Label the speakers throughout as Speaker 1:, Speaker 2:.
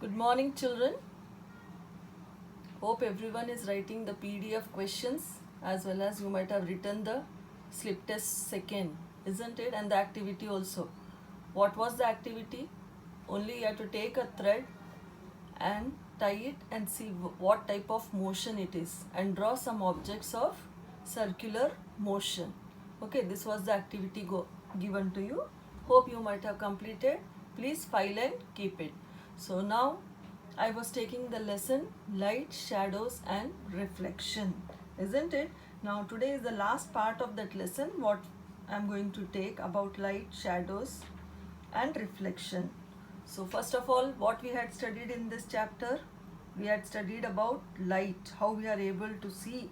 Speaker 1: Good morning, children. Hope everyone is writing the PDF questions as well as you might have written the slip test second, isn't it? And the activity also. What was the activity? Only you have to take a thread and tie it and see what type of motion it is and draw some objects of circular motion. Okay, this was the activity given to you. Hope you might have completed. Please file and keep it. So now I was taking the lesson light, shadows and reflection, isn't it? Now today is the last part of that lesson, what I'm going to take about light, shadows and reflection. So first of all, what we had studied in this chapter, we had studied about light, how we are able to see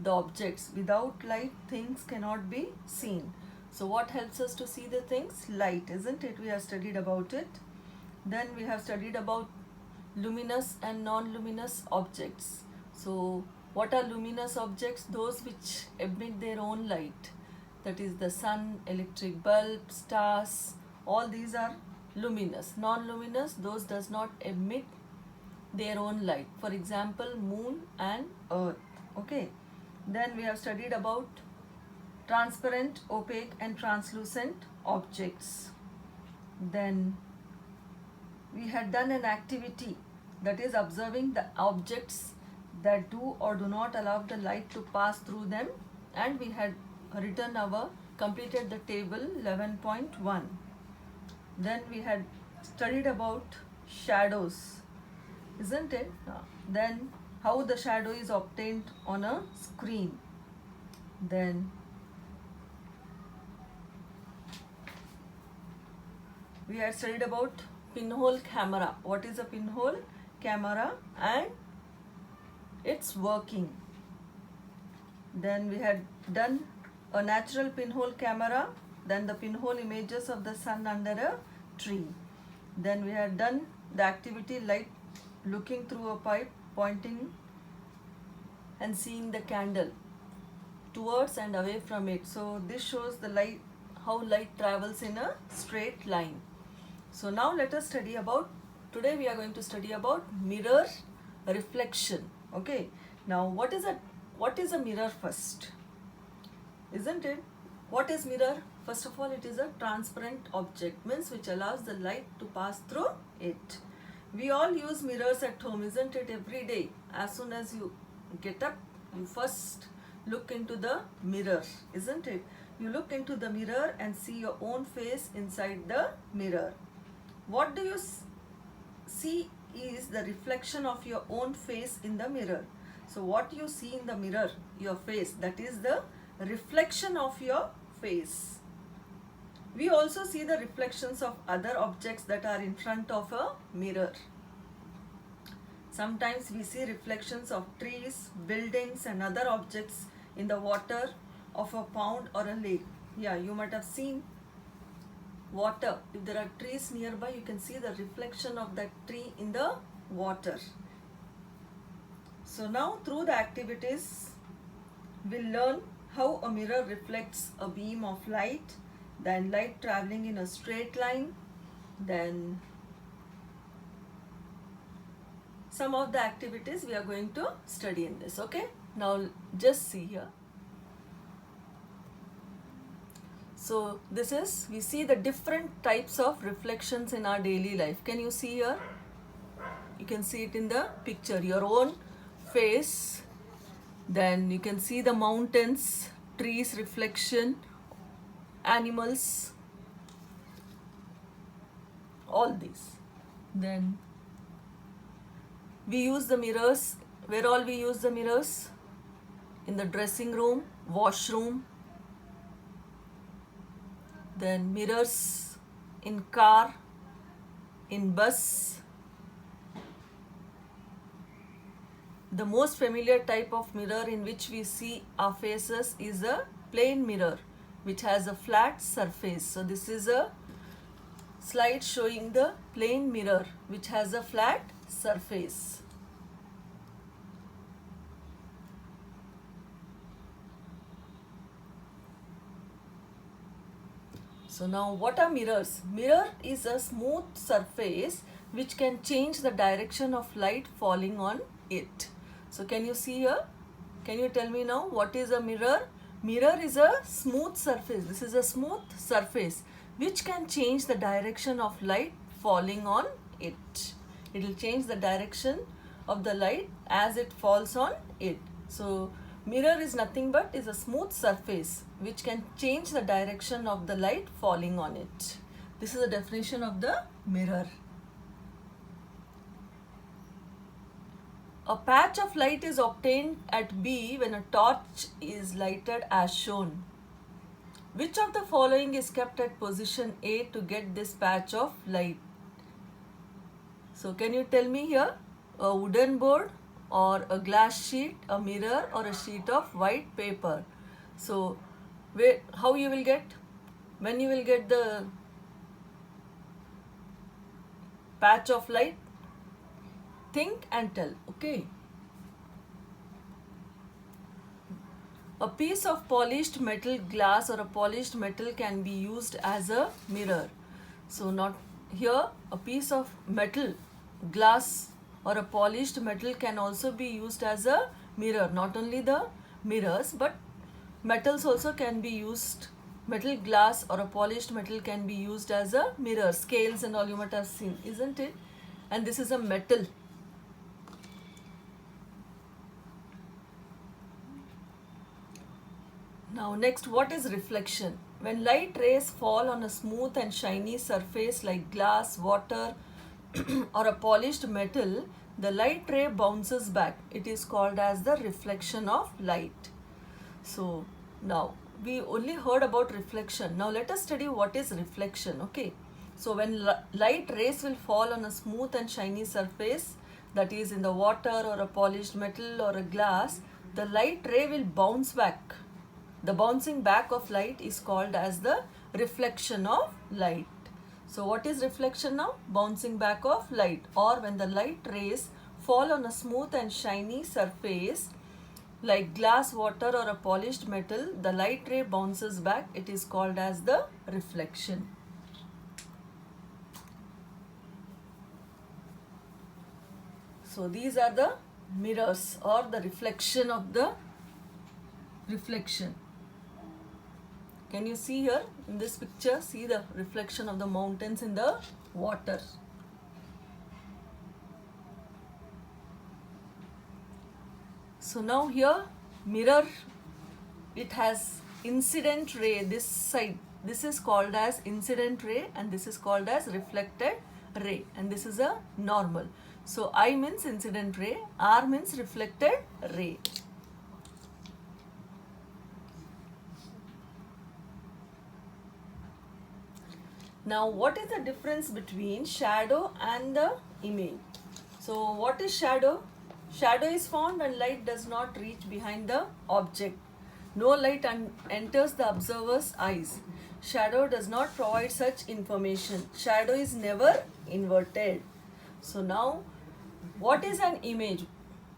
Speaker 1: the objects. Without light, things cannot be seen. So what helps us to see the things? Light, isn't it? We have studied about it. Then we have studied about luminous and non-luminous objects. So what are luminous objects? Those which emit their own light. That is the sun, electric bulb, stars, all these are luminous. Non-luminous, those does not emit their own light. For example, moon and earth. Okay. Then we have studied about transparent, opaque and translucent objects. Then we had done an activity, that is observing the objects that do or do not allow the light to pass through them, and we had written our completed the table 11.1. Then we had studied about shadows, isn't it? Then how the shadow is obtained on a screen. Then we had studied about pinhole camera. What is a pinhole camera and its working. Then we had done a natural pinhole camera, then the pinhole images of the sun under a tree. Then we had done the activity light looking through a pipe, pointing and seeing the candle towards and away from it. So this shows the light, how light travels in a straight line. So now let us study about, today we are going to study about mirror reflection. Okay. Now what is a mirror first? Isn't it? What is mirror? First of all, it is a transparent object, means which allows the light to pass through it. We all use mirrors at home, isn't it? Every day. As soon as you get up, you first look into the mirror, isn't it? You look into the mirror and see your own face inside the mirror. What do you see is the reflection of your own face in the mirror. So what you see in the mirror, your face, that is the reflection of your face. We also see the reflections of other objects that are in front of a mirror. Sometimes we see reflections of trees, buildings and other objects in the water of a pond or a lake. Yeah, you might have seen water. If there are trees nearby, you can see the reflection of that tree in the water. So now through the activities, we'll learn how a mirror reflects a beam of light, then light traveling in a straight line, then some of the activities we are going to study in this. Okay, now just see here. So this is, we see the different types of reflections in our daily life. Can you see here? You can see it in the picture, your own face. Then you can see the mountains, trees reflection, animals, all these. Then we use the mirrors. Where all we use the mirrors? In the dressing room, washroom. Then mirrors in car, in bus. The most familiar type of mirror in which we see our faces is a plane mirror, which has a flat surface. So this is a slide showing the plane mirror which has a flat surface. So now what are mirrors? Mirror is a smooth surface which can change the direction of light falling on it. So can you see here? Can you tell me now what is a mirror? Mirror is a smooth surface. This is a smooth surface which can change the direction of light falling on it. It will change the direction of the light as it falls on it. So mirror is nothing but is a smooth surface which can change the direction of the light falling on it. This is the definition of the mirror. A patch of light is obtained at B when a torch is lighted as shown. Which of the following is kept at position A to get this patch of light? So can you tell me here? A wooden board or a glass sheet, a mirror or a sheet of white paper. So how you will get? When you will get the patch of light? Think and tell, okay? A piece of polished metal, glass or a polished metal can be used as a mirror. So not here, a piece of metal, glass or a polished metal can also be used as a mirror. Not only the mirrors but metals also can be used. Metal, glass or a polished metal can be used as a mirror. Scales and all you might have seen, isn't it? And this is a metal. Now next, what is reflection? When light rays fall on a smooth and shiny surface like glass, water or a polished metal, the light ray bounces back. It is called as the reflection of light. So now we only heard about reflection. Now let us study what is reflection, okay? So when light rays will fall on a smooth and shiny surface, that is in the water or a polished metal or a glass, the light ray will bounce back. The bouncing back of light is called as the reflection of light. So what is reflection now? Bouncing back of light, or when the light rays fall on a smooth and shiny surface like glass, water or a polished metal, the light ray bounces back. It is called as the reflection. So these are the mirrors or the reflection of the reflection. Can you see here in this picture? See the reflection of the mountains in the water. So now here mirror, it has incident ray this side. This is called as incident ray and this is called as reflected ray, and this is a normal. So I means incident ray, R means reflected ray. Now what is the difference between shadow and the image? So what is shadow? Shadow is found when light does not reach behind the object. No light enters the observer's eyes. Shadow does not provide such information. Shadow is never inverted. So now what is an image?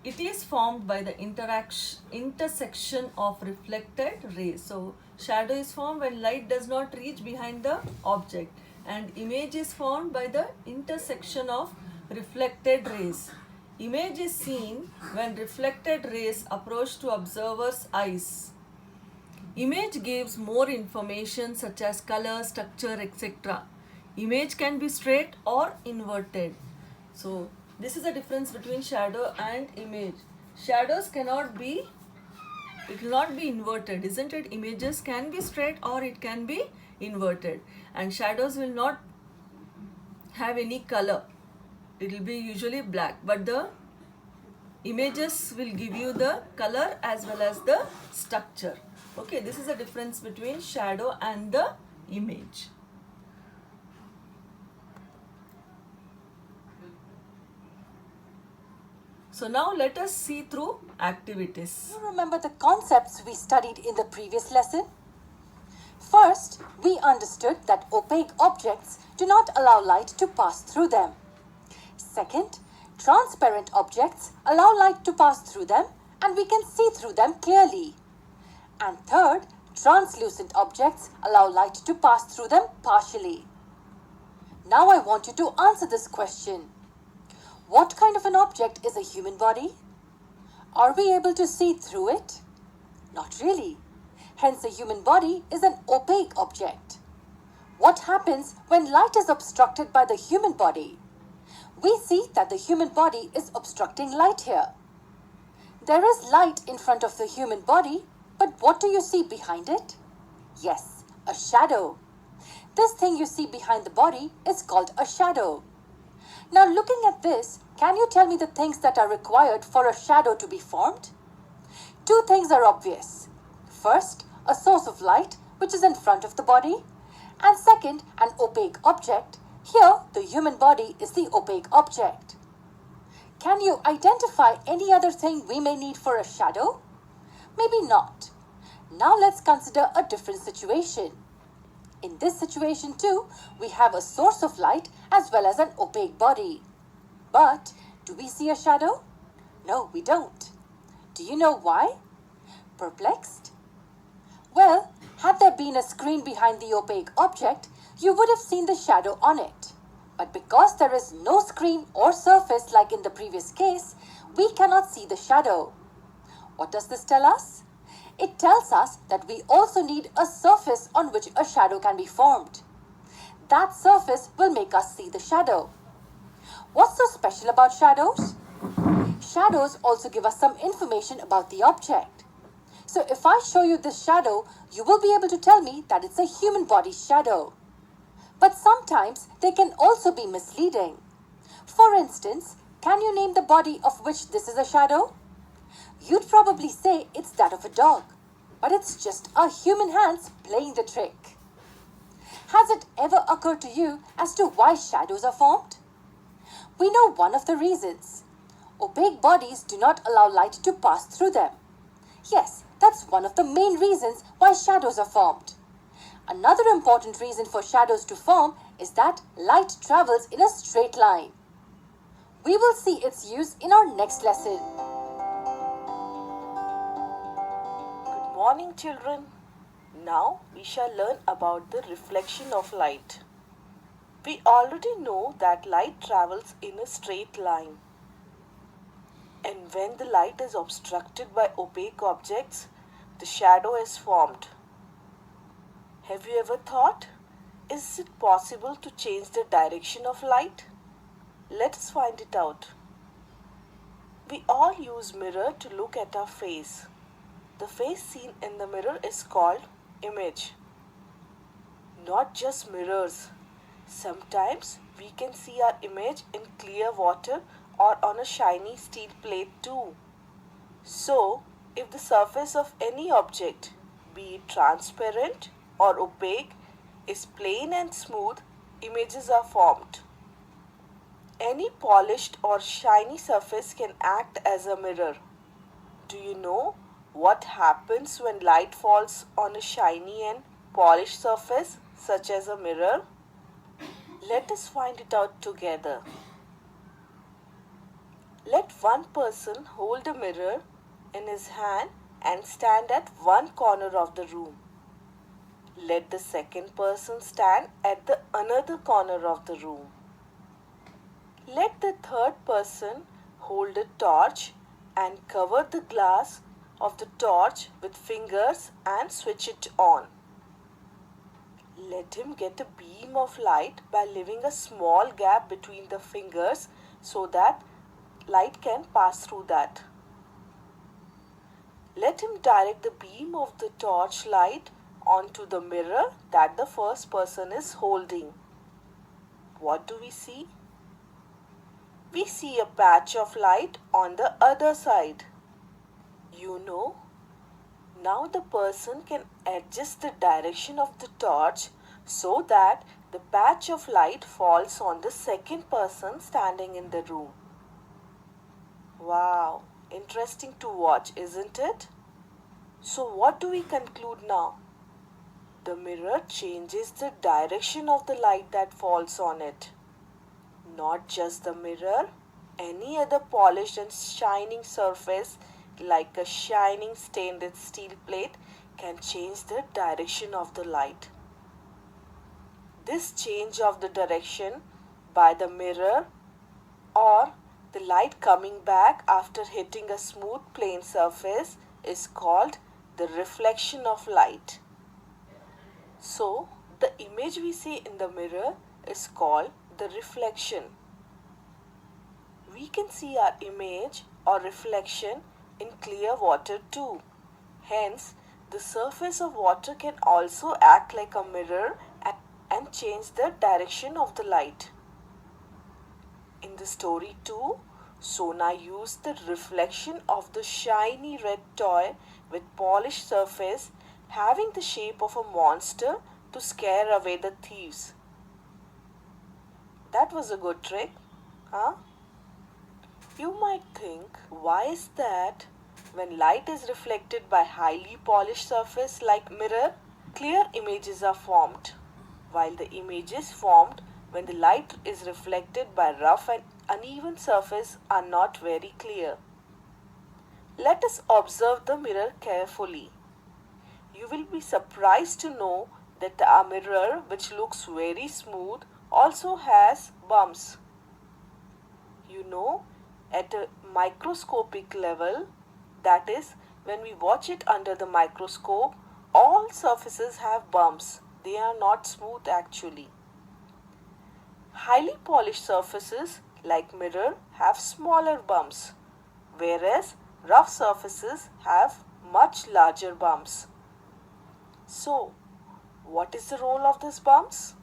Speaker 1: It is formed by the intersection of reflected rays. So shadow is formed when light does not reach behind the object, and image is formed by the intersection of reflected rays. Image is seen when reflected rays approach to observer's eyes. Image gives more information such as color, structure, etc. Image can be straight or inverted. So this is the difference between shadow and image. Shadows cannot be, it will not be inverted, isn't it? Images can be straight or it can be inverted, and shadows will not have any color. It will be usually black, but the images will give you the color as well as the structure. Okay, this is the difference between shadow and the image. So now let us see through activities.
Speaker 2: You remember the concepts we studied in the previous lesson? First, we understood that opaque objects do not allow light to pass through them. Second, transparent objects allow light to pass through them and we can see through them clearly. And third, Translucent objects allow light to pass through them partially. Now I want you to answer this question. What kind of an object is a human body? Are we able to see through it? Not really. Hence, a human body is an opaque object. What happens when light is obstructed by the human body? We see that the human body is obstructing light here. There is light in front of the human body, but what do you see behind it? Yes, a shadow. This thing you see behind the body is called a shadow. Now looking at this, can you tell me the things that are required for a shadow to be formed? Two things are obvious. First, a source of light which is in front of the body, and second, an opaque object. Here, the human body is the opaque object. Can you identify any other thing we may need for a shadow? Maybe not. Now let's consider a different situation. In this situation too, we have a source of light as well as an opaque body. But do we see a shadow? No, we don't. Do you know why? Perplexed? Well, had there been a screen behind the opaque object, you would have seen the shadow on it. But because there is no screen or surface like in the previous case, we cannot see the shadow. What does this tell us? It tells us that we also need a surface on which a shadow can be formed. That surface will make us see the shadow. What's so special about shadows? Shadows also give us some information about the object. So if I show you this shadow, you will be able to tell me that it's a human body shadow. But sometimes they can also be misleading. For instance, can you name the body of which this is a shadow? You'd probably say it's that of a dog, but it's just our human hands playing the trick. Has it ever occurred to you as to why shadows are formed? We know one of the reasons. Opaque bodies do not allow light to pass through them. Yes, that's one of the main reasons why shadows are formed. Another important reason for shadows to form is that light travels in a straight line. We will see its use in our next lesson.
Speaker 3: Good morning, children. Now we shall learn about the reflection of light. We already know that light travels in a straight line. And when the light is obstructed by opaque objects, the shadow is formed. Have you ever thought, is it possible to change the direction of light? Let us find it out. We all use mirror to look at our face. The face seen in the mirror is called image. Not just mirrors. Sometimes we can see our image in clear water or on a shiny steel plate too. So, if the surface of any object, be it transparent or opaque, is plain and smooth, images are formed. Any polished or shiny surface can act as a mirror. Do you know what happens when light falls on a shiny and polished surface such as a mirror? Let us find it out together. Let one person hold a mirror in his hand and stand at one corner of the room. Let the second person stand at the another corner of the room. Let the third person hold a torch and cover the glass of the torch with fingers and switch it on. Let him get a beam of light by leaving a small gap between the fingers so that light can pass through that. Let him direct the beam of the torch light onto the mirror that the first person is holding. What do we see? We see a patch of light on the other side. You know, now the person can adjust the direction of the torch so that the patch of light falls on the second person standing in the room. Wow, interesting to watch, isn't it? So what do we conclude now? The mirror changes the direction of the light that falls on it. Not just the mirror, any other polished and shining surface like a shining stainless steel plate can change the direction of the light. This change of the direction by the mirror or the light coming back after hitting a smooth plane surface is called the reflection of light. So, the image we see in the mirror is called the reflection. We can see our image or reflection in clear water too. Hence, the surface of water can also act like a mirror and change the direction of the light. In the story 2, Sona used the reflection of the shiny red toy with polished surface having the shape of a monster to scare away the thieves. That was a good trick, huh? You might think, why is that when light is reflected by highly polished surface like mirror, clear images are formed, while the images formed when the light is reflected by rough and uneven surface are not very clear. Let us observe the mirror carefully. You will be surprised to know that a mirror which looks very smooth also has bumps. You know, at a microscopic level, that is, when we watch it under the microscope, all surfaces have bumps. They are not smooth actually. Highly polished surfaces like mirror have smaller bumps, whereas rough surfaces have much larger bumps. So, what is the role of these bumps?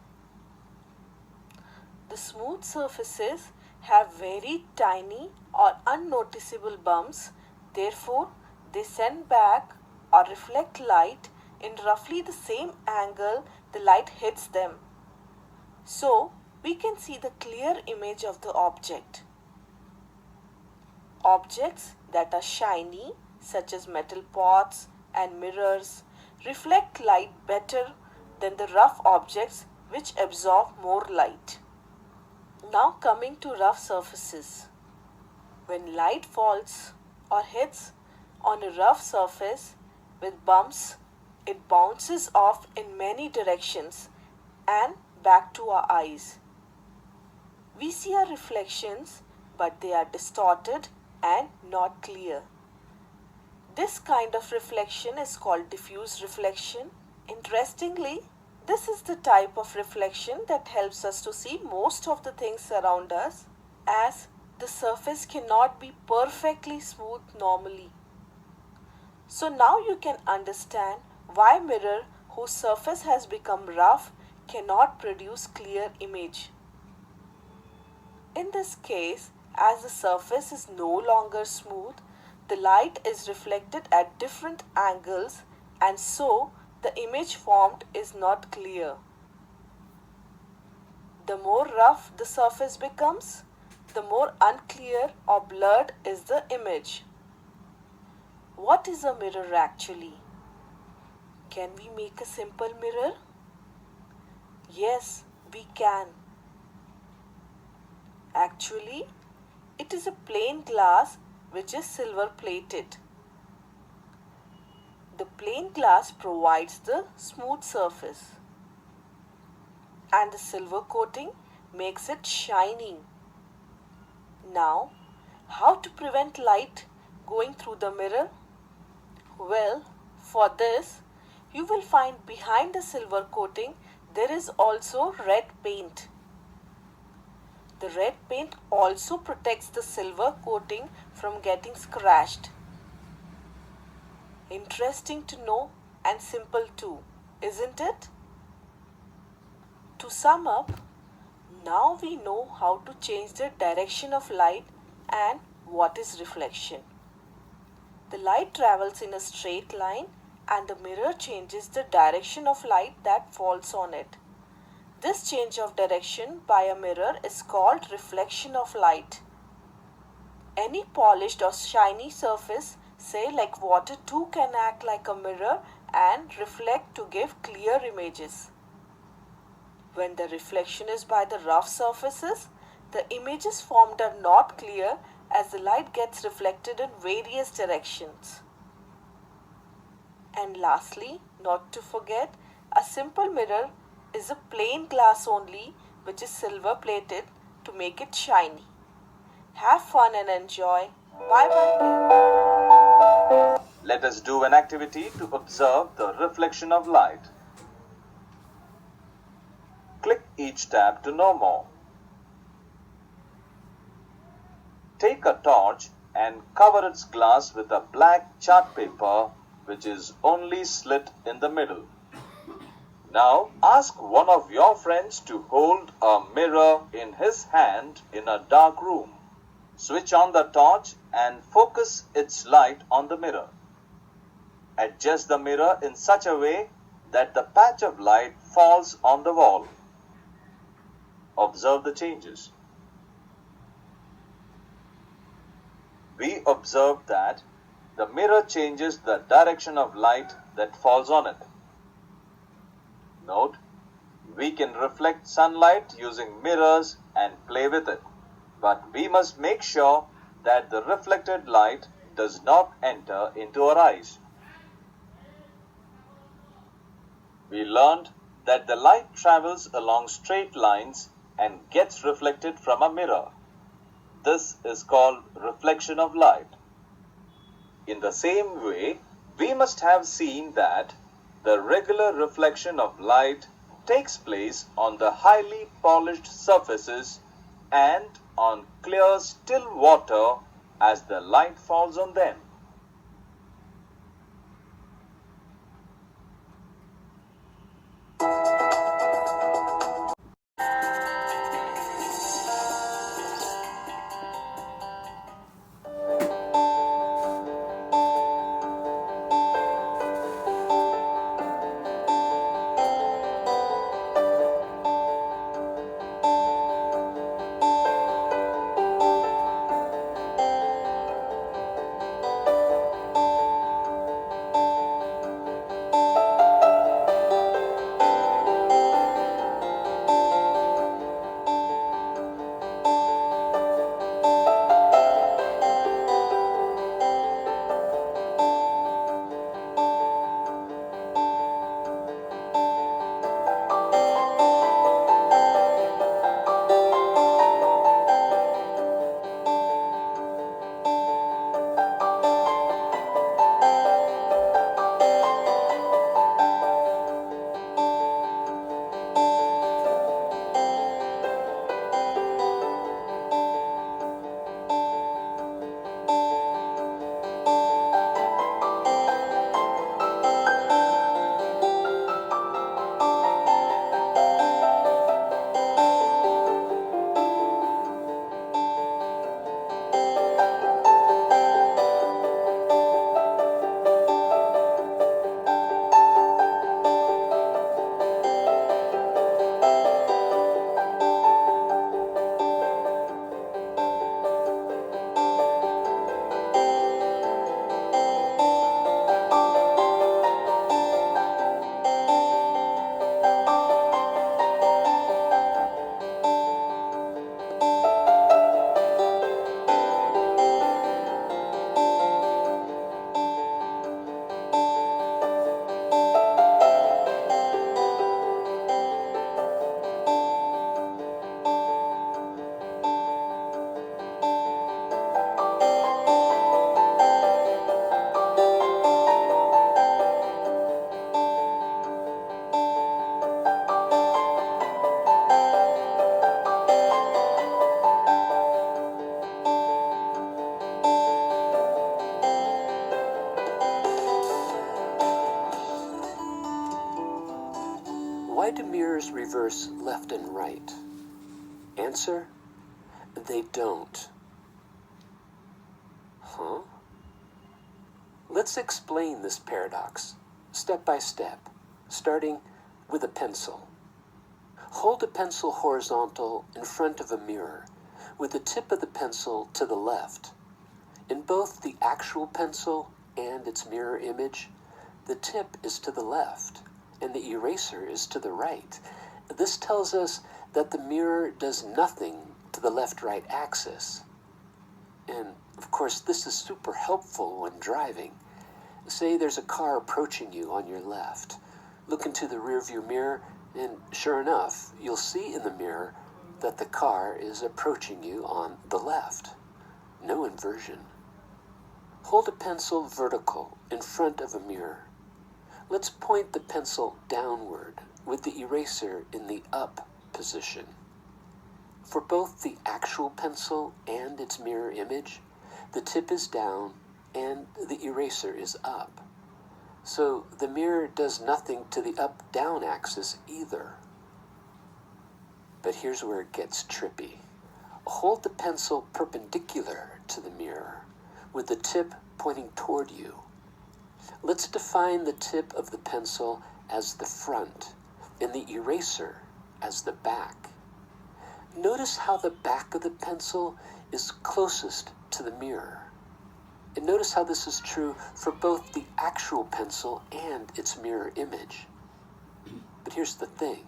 Speaker 3: The smooth surfaces have very tiny or unnoticeable bumps, therefore they send back or reflect light in roughly the same angle the light hits them. So, we can see the clear image of the object. Objects that are shiny, such as metal pots and mirrors, reflect light better than the rough objects which absorb more light. Now coming to rough surfaces. When light falls or hits on a rough surface with bumps, it bounces off in many directions and back to our eyes. We see our reflections, but they are distorted and not clear. This kind of reflection is called diffuse reflection. Interestingly, this is the type of reflection that helps us to see most of the things around us, as the surface cannot be perfectly smooth normally. So now you can understand why mirror whose surface has become rough cannot produce clear image. In this case, as the surface is no longer smooth, the light is reflected at different angles and so the image formed is not clear. The more rough the surface becomes, the more unclear or blurred is the image. What is a mirror actually? Can we make a simple mirror? Yes, we can. Actually, it is a plain glass which is silver plated. The plain glass provides the smooth surface and the silver coating makes it shining. Now, how to prevent light going through the mirror? Well, for this, you will find behind the silver coating there is also red paint. The red paint also protects the silver coating from getting scratched. Interesting to know and simple too, isn't it? To sum up, now we know how to change the direction of light and what is reflection. The light travels in a straight line and the mirror changes the direction of light that falls on it. This change of direction by a mirror is called reflection of light. Any polished or shiny surface, say like water too, can act like a mirror and reflect to give clear images. When the reflection is by the rough surfaces, the images formed are not clear as the light gets reflected in various directions. And lastly, not to forget, a simple mirror is a plain glass only which is silver plated to make it shiny. Have fun and enjoy. Bye bye.
Speaker 4: Let us do an activity to observe the reflection of light. Click each tab to know more. Take a torch and cover its glass with a black chart paper which is only slit in the middle. Now ask one of your friends to hold a mirror in his hand in a dark room. Switch on the torch and focus its light on the mirror. Adjust the mirror in such a way that the patch of light falls on the wall. Observe the changes. We observed that the mirror changes the direction of light that falls on it. Note, we can reflect sunlight using mirrors and play with it, but we must make sure that the reflected light does not enter into our eyes. We learned that the light travels along straight lines and gets reflected from a mirror. This is called reflection of light. In the same way, we must have seen that the regular reflection of light takes place on the highly polished surfaces and on clear still water as the light falls on them.
Speaker 5: Why do mirrors reverse left and right? Answer: they don't. Huh? Let's explain this paradox, step by step, starting with a pencil. Hold a pencil horizontal in front of a mirror, with the tip of the pencil to the left. In both the actual pencil and its mirror image, the tip is to the left, and the eraser is to the right. This tells us that the mirror does nothing to the left-right axis. And, of course, this is super helpful when driving. Say there's a car approaching you on your left. Look into the rearview mirror, and sure enough, you'll see in the mirror that the car is approaching you on the left. No inversion. Hold a pencil vertical in front of a mirror. Let's point the pencil downward with the eraser in the up position. For both the actual pencil and its mirror image, the tip is down and the eraser is up. So the mirror does nothing to the up-down axis either. But here's where it gets trippy. Hold the pencil perpendicular to the mirror, with the tip pointing toward you. Let's define the tip of the pencil as the front and the eraser as the back. Notice how the back of the pencil is closest to the mirror. And notice how this is true for both the actual pencil and its mirror image. But here's the thing.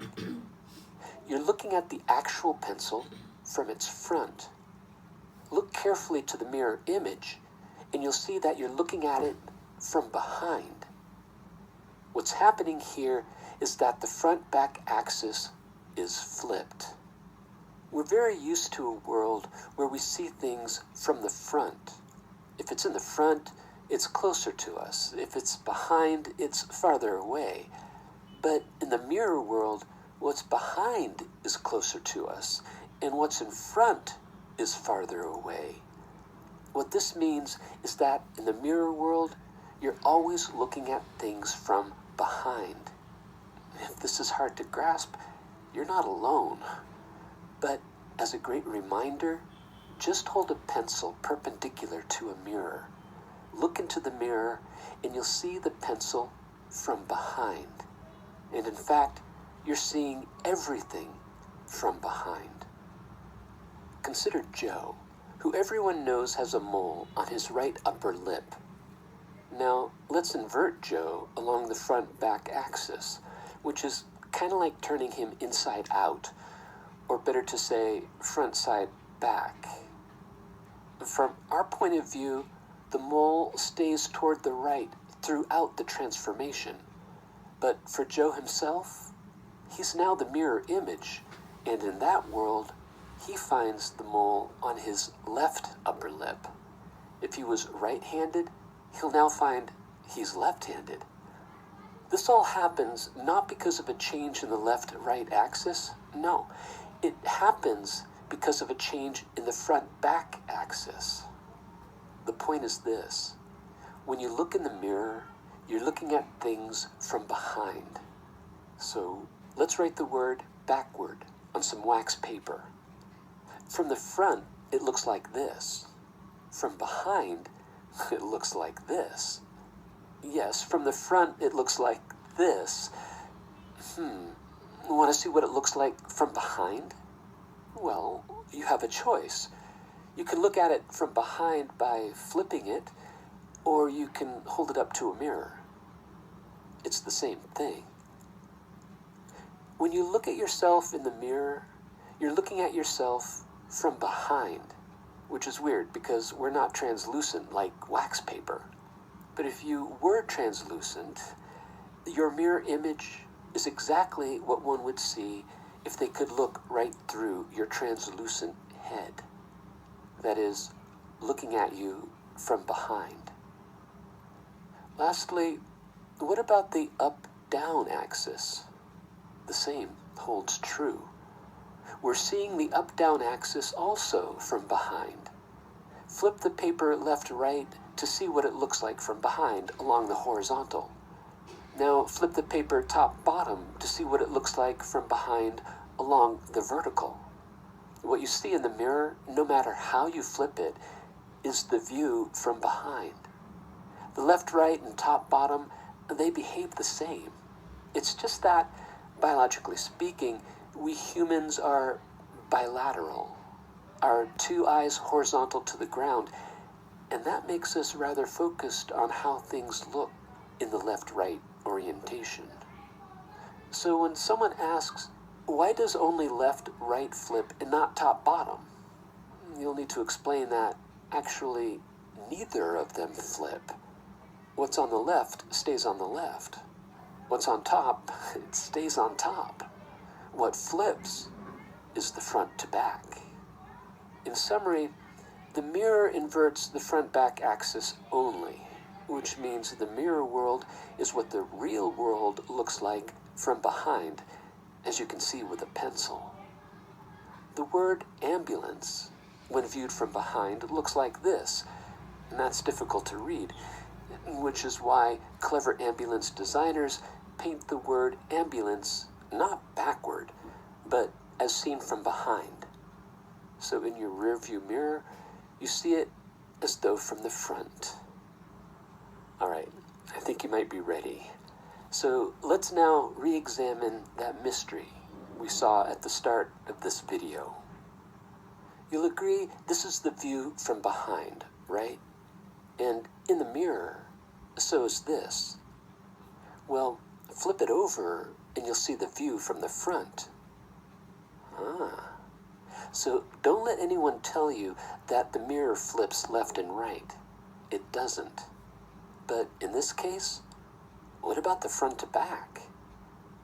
Speaker 5: You're looking at the actual pencil from its front. Look carefully to the mirror image, and you'll see that you're looking at it from behind. What's happening here is that the front-back axis is flipped. We're very used to a world where we see things from the front. If it's in the front, it's closer to us. If it's behind, it's farther away. But in the mirror world, what's behind is closer to us, and what's in front is farther away. What this means is that in the mirror world, you're always looking at things from behind. If this is hard to grasp, you're not alone. But as a great reminder, just hold a pencil perpendicular to a mirror. Look into the mirror, and you'll see the pencil from behind. And in fact, you're seeing everything from behind. Consider Joe, who everyone knows has a mole on his right upper lip. Now, let's invert Joe along the front-back axis, which is kind of like turning him inside out, or better to say, front-side back. From our point of view, the mole stays toward the right throughout the transformation. But for Joe himself, he's now the mirror image, and in that world, he finds the mole on his left upper lip. If he was right-handed, he'll now find he's left-handed. This all happens not because of a change in the left-right axis. No, it happens because of a change in the front-back axis. The point is this. When you look in the mirror, you're looking at things from behind. So let's write the word backward on some wax paper. From the front, it looks like this. From behind, it looks like this. Yes, from the front, it looks like this. Want to see what it looks like from behind? Well, you have a choice. You can look at it from behind by flipping it, or you can hold it up to a mirror. It's the same thing. When you look at yourself in the mirror, you're looking at yourself from behind, which is weird because we're not translucent like wax paper. But if you were translucent, your mirror image is exactly what one would see if they could look right through your translucent head. That is, looking at you from behind. Lastly, what about the up-down axis? The same holds true. We're seeing the up-down axis also from behind. Flip the paper left-right to see what it looks like from behind along the horizontal. Now flip the paper top-bottom to see what it looks like from behind along the vertical. What you see in the mirror, no matter how you flip it, is the view from behind. The left, right, and top, bottom, they behave the same. It's just that, biologically speaking, we humans are bilateral. Our two eyes horizontal to the ground, and that makes us rather focused on how things look in the left-right orientation. So when someone asks, why does only left-right flip and not top-bottom? You'll need to explain that actually neither of them flip. What's on the left stays on the left. What's on top, it stays on top. What flips is the front to back. In summary, the mirror inverts the front-back axis only, which means the mirror world is what the real world looks like from behind, as you can see with a pencil. The word ambulance, when viewed from behind, looks like this, and that's difficult to read, which is why clever ambulance designers paint the word ambulance not backward, but as seen from behind. So in your rearview mirror, you see it as though from the front. All right, I think you might be ready. So let's now re-examine that mystery we saw at the start of this video. You'll agree this is the view from behind, right? And in the mirror, so is this. Well, flip it over and you'll see the view from the front. So don't let anyone tell you that the mirror flips left and right. It doesn't. But in this case, what about the front to back?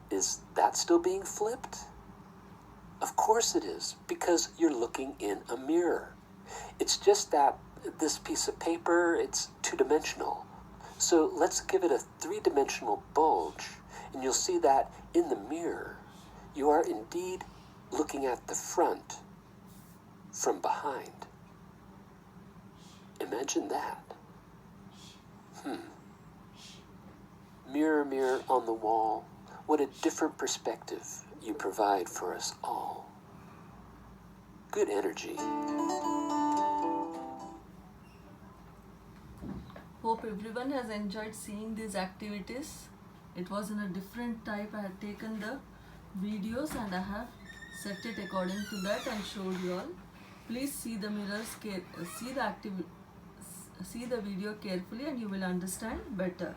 Speaker 5: Is that still being flipped? Of course it is, because you're looking in a mirror. It's just that this piece of paper, it's two-dimensional. So let's give it a three-dimensional bulge, and you'll see that in the mirror, you are indeed looking at the front from behind. Imagine that. Mirror, mirror on the wall, what a different perspective you provide for us all. Good energy.
Speaker 1: Hope everyone has enjoyed seeing these activities. It was in a different type. I had taken the videos and I have set it according to that and showed you all. Please see the mirrors, see the video carefully and you will understand better.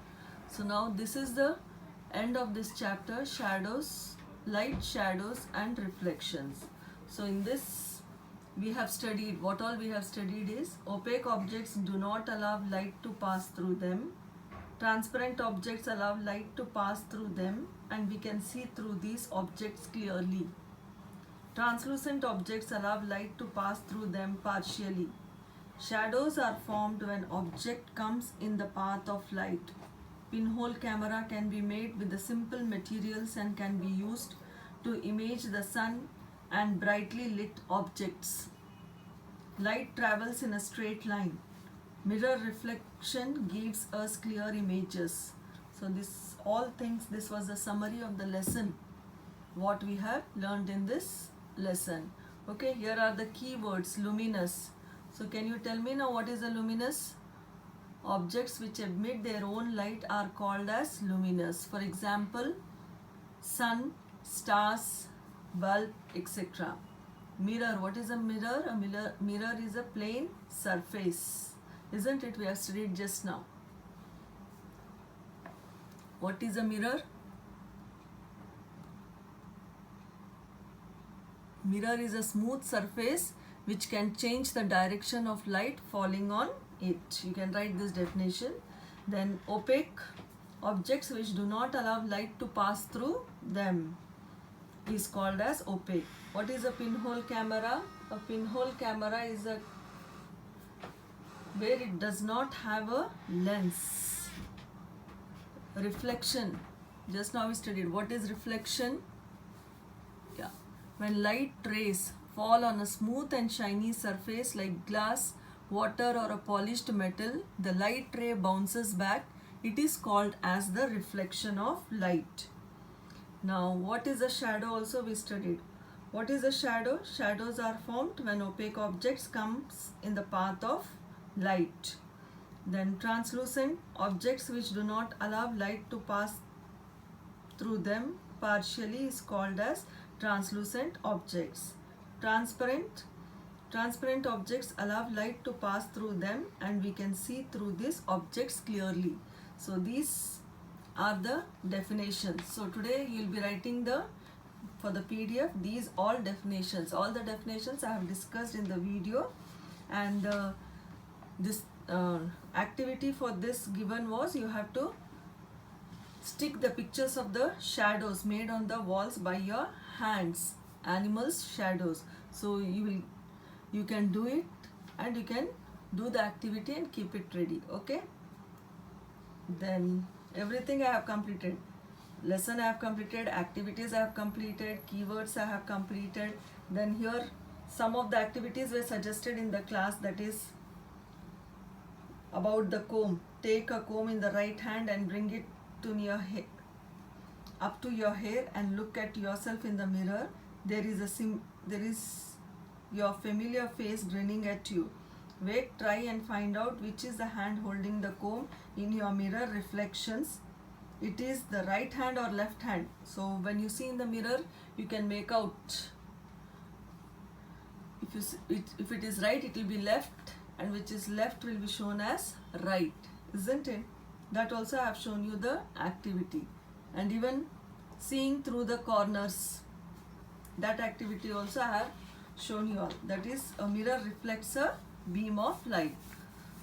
Speaker 1: So now this is the end of this chapter, shadows, light, shadows and reflections. So in this we have studied, what all we have studied is opaque objects do not allow light to pass through them. Transparent objects allow light to pass through them and we can see through these objects clearly. Translucent objects allow light to pass through them partially. Shadows are formed when object comes in the path of light. Pinhole camera can be made with the simple materials and can be used to image the sun and brightly lit objects. Light travels in a straight line. Mirror reflection gives us clear images. So this was the summary of the lesson, what we have learned in this lesson. Okay, here are the keywords. Luminous. So can you tell me now what is a luminous? Objects which emit their own light are called as luminous. For example, sun, stars, bulb, etc. Mirror. What is a mirror? A mirror is a plane surface. Isn't it? We have studied just now. What is a mirror? Mirror is a smooth surface which can change the direction of light falling on it. You can write this definition. Then opaque objects which do not allow light to pass through them is called as opaque. What is a pinhole camera? A pinhole camera is a where it does not have a lens. Reflection. Just now we studied what is reflection. Yeah. When light rays fall on a smooth and shiny surface like glass, water or a polished metal, the light ray bounces back. It is called as the reflection of light. Now what is a shadow also we studied. What is a shadow? Shadows are formed when opaque objects comes in the path of light. Then translucent objects which do not allow light to pass through them partially is called as translucent objects. Transparent objects allow light to pass through them and we can see through these objects clearly. So these are the definitions. So today you will be writing for the PDF these all definitions. All the definitions I have discussed in the video, and activity for this given was you have to stick the pictures of the shadows made on the walls by your hands, animals shadows. So you can do it and you can do the activity and keep it ready. Okay, then everything I have completed. Lesson I have completed, activities I have completed, keywords I have completed. Then here some of the activities were suggested in the class, that is about the comb. Take a comb in the right hand and bring it to your head, up to your hair, and look at yourself in the mirror. There is your familiar face grinning at you. Wait, try and find out which is the hand holding the comb in your mirror reflections. It is the right hand or left hand. So when you see in the mirror, you can make out. If it is right, it will be left, and which is left will be shown as right, isn't it? That also I have shown you the activity. And even seeing through the corners, that activity also I have shown you all. That is, a mirror reflects a beam of light.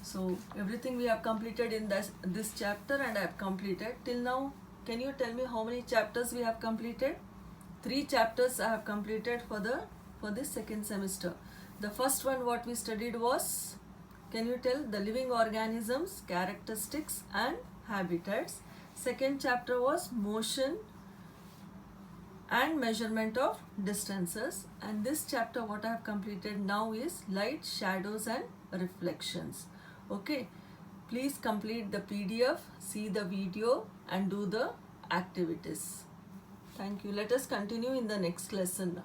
Speaker 1: So everything we have completed in this chapter, and I have completed till now. Can you tell me how many chapters we have completed? 3 chapters I have completed for this second semester. The first one what we studied was, can you tell, the living organisms, characteristics and habitats. Second chapter was motion and measurement of distances. And this chapter what I have completed now is light, shadows and reflections. Okay, please complete the PDF, see the video and do the activities. Thank you. Let us continue in the next lesson now.